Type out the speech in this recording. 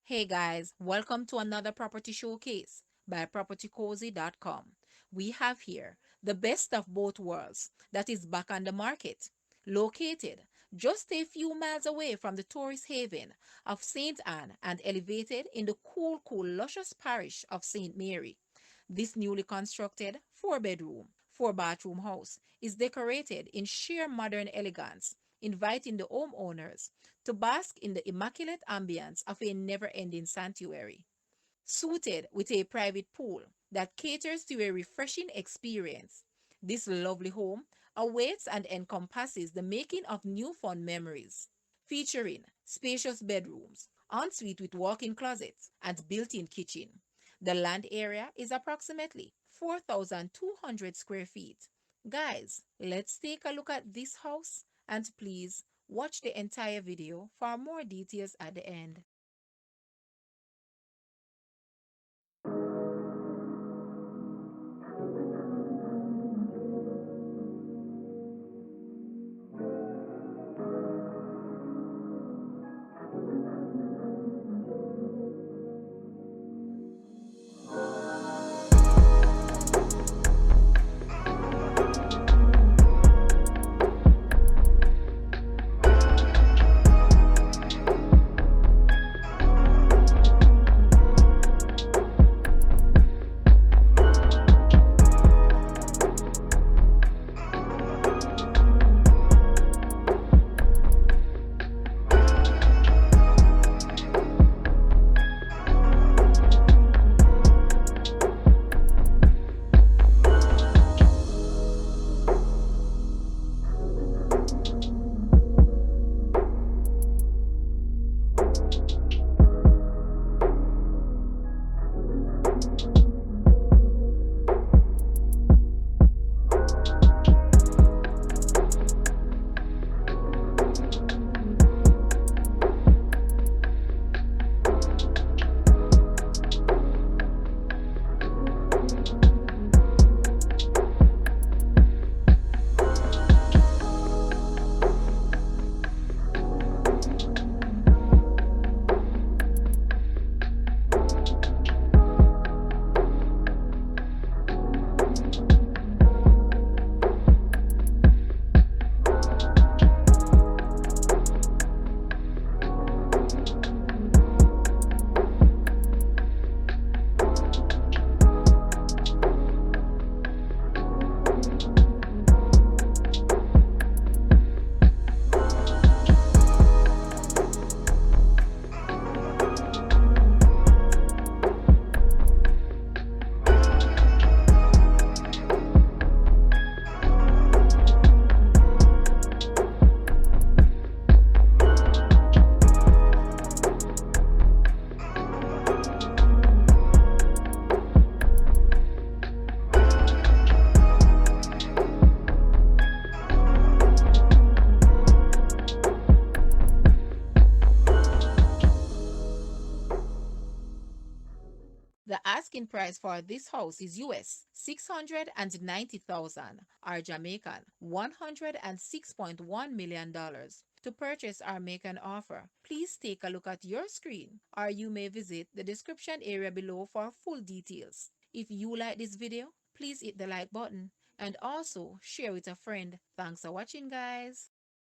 Hey guys, welcome to another property showcase by propertycozy.com. We have here the best of both worlds that is back on the market, located just a few miles away from the tourist haven of St. Anne and elevated in the cool, luscious parish of St. Mary. This newly constructed 4-bedroom, 4-bathroom house is decorated in sheer modern elegance, inviting the homeowners to bask in the immaculate ambience of a never ending sanctuary. Suited with a private pool that caters to a refreshing experience, this lovely home awaits and encompasses the making of new fun memories. Featuring spacious bedrooms, ensuite with walk in closets, and built in kitchen. The land area is approximately 4,200 square feet. Guys, let's take a look at this house and please watch the entire video for more details at the end. The asking price for this house is US 690,000 or Jamaican $106.1 million. To purchase or make an offer, please take a look at your screen or you may visit the description area below for full details. If you like this video, please hit the like button and also share with a friend. Thanks for watching guys.